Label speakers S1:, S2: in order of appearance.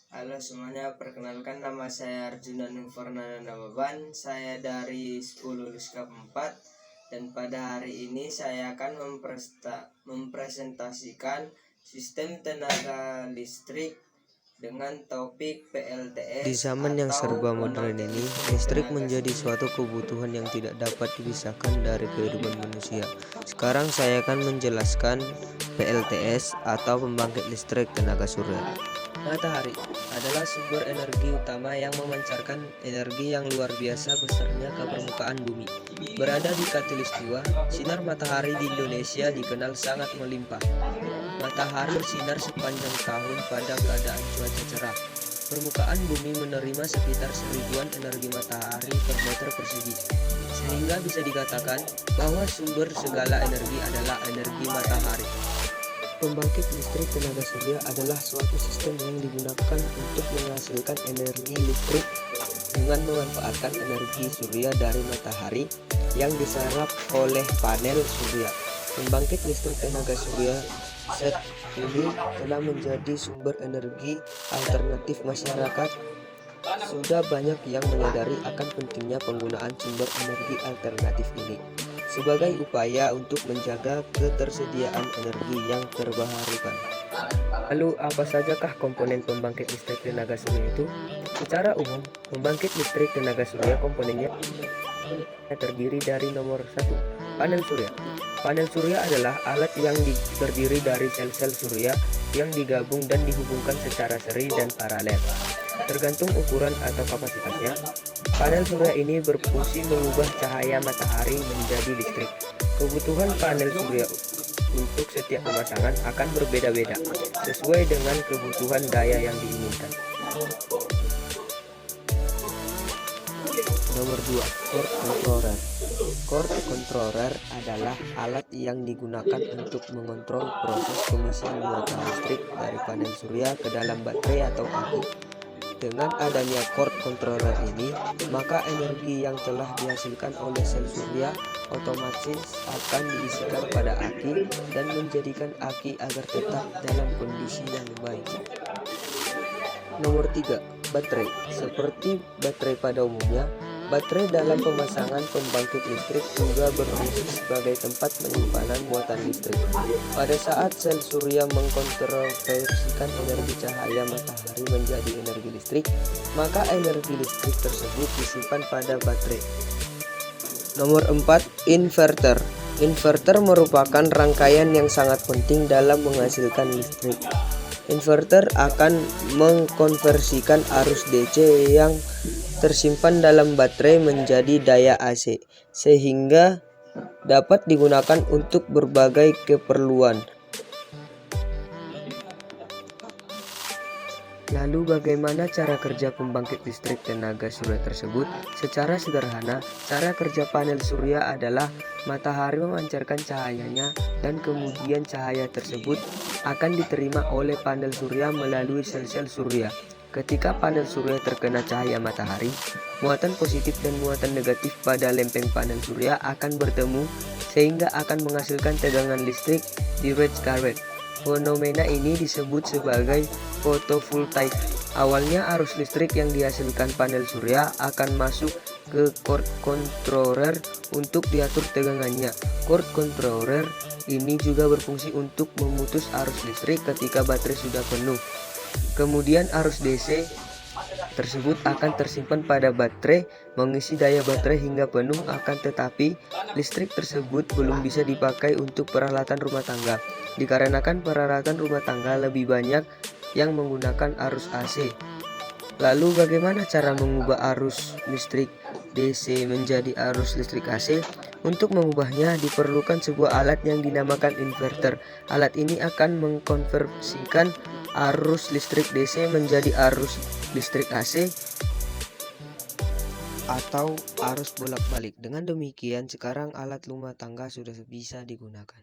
S1: Halo semuanya, perkenalkan nama saya Arjuna Nufernana Namaban. Saya dari 10 Luskap 4 dan pada hari ini saya akan mempresentasikan sistem tenaga listrik dengan topik PLTS.
S2: Di zaman yang serba modern ini, listrik menjadi suatu kebutuhan yang tidak dapat dipisahkan dari kehidupan manusia. Sekarang saya akan menjelaskan PLTS atau pembangkit listrik tenaga surya. Matahari adalah sumber energi utama yang memancarkan energi yang luar biasa besarnya ke permukaan bumi. Berada di khatulistiwa, sinar matahari di Indonesia dikenal sangat melimpah. Matahari bersinar sepanjang tahun pada keadaan cuaca cerah. Permukaan bumi menerima sekitar 1000-an energi matahari per meter persegi, sehingga bisa dikatakan bahwa sumber segala energi adalah energi matahari. Pembangkit listrik tenaga surya adalah suatu sistem yang digunakan untuk menghasilkan energi listrik dengan memanfaatkan energi surya dari matahari yang diserap oleh panel surya. Pembangkit listrik tenaga surya saat ini telah menjadi sumber energi alternatif masyarakat. Sudah banyak yang menyadari akan pentingnya penggunaan sumber energi alternatif ini sebagai upaya untuk menjaga ketersediaan energi yang terbarukan. Lalu apa sajakah komponen pembangkit listrik tenaga surya itu? Secara umum, pembangkit listrik tenaga surya komponennya terdiri dari nomor 1, panel surya. Panel surya adalah alat yang terdiri dari sel-sel surya yang digabung dan dihubungkan secara seri dan paralel. Tergantung ukuran atau kapasitasnya, panel surya ini berfungsi mengubah cahaya matahari menjadi listrik. Kebutuhan panel surya untuk setiap pemasangan akan berbeda-beda sesuai dengan kebutuhan daya yang diinginkan. Nomor 2, cord controller. Cord controller adalah alat yang digunakan untuk mengontrol proses pengisian muatan listrik dari panel surya ke dalam baterai atau aki. Dengan adanya cord controller ini, maka energi yang telah dihasilkan oleh sel surya otomatis akan diisikan pada aki dan menjadikan aki agar tetap dalam kondisi yang baik. Nomor 3, baterai. Seperti baterai pada umumnya, baterai dalam pemasangan pembangkit listrik juga berfungsi sebagai tempat penyimpanan muatan listrik. Pada saat sel surya mengkonversikan energi cahaya matahari menjadi energi listrik, maka energi listrik tersebut disimpan pada baterai. Nomor 4, inverter. Inverter merupakan rangkaian yang sangat penting dalam menghasilkan listrik. Inverter akan mengkonversikan arus DC yang tersimpan dalam baterai menjadi daya AC, sehingga dapat digunakan untuk berbagai keperluan. Lalu bagaimana cara kerja pembangkit listrik tenaga surya tersebut? Secara sederhana, cara kerja panel surya adalah matahari memancarkan cahayanya dan kemudian cahaya tersebut akan diterima oleh panel surya melalui sel-sel surya. Ketika panel surya terkena cahaya matahari, muatan positif dan muatan negatif pada lempeng panel surya akan bertemu sehingga akan menghasilkan tegangan listrik direct current. Fenomena ini disebut sebagai fotovoltaik. Awalnya arus listrik yang dihasilkan panel surya akan masuk ke cord controller untuk diatur tegangannya. Cord controller ini juga berfungsi untuk memutus arus listrik ketika baterai sudah penuh. Kemudian arus DC tersebut akan tersimpan pada baterai mengisi daya baterai hingga penuh, akan tetapi listrik tersebut belum bisa dipakai untuk peralatan rumah tangga dikarenakan peralatan rumah tangga lebih banyak yang menggunakan arus AC. Lalu bagaimana cara mengubah arus listrik DC menjadi arus listrik AC? Untuk mengubahnya diperlukan sebuah alat yang dinamakan inverter. Alat ini akan mengkonversikan arus listrik DC menjadi arus listrik AC atau arus bolak-balik. Dengan demikian, sekarang alat rumah tangga sudah bisa digunakan.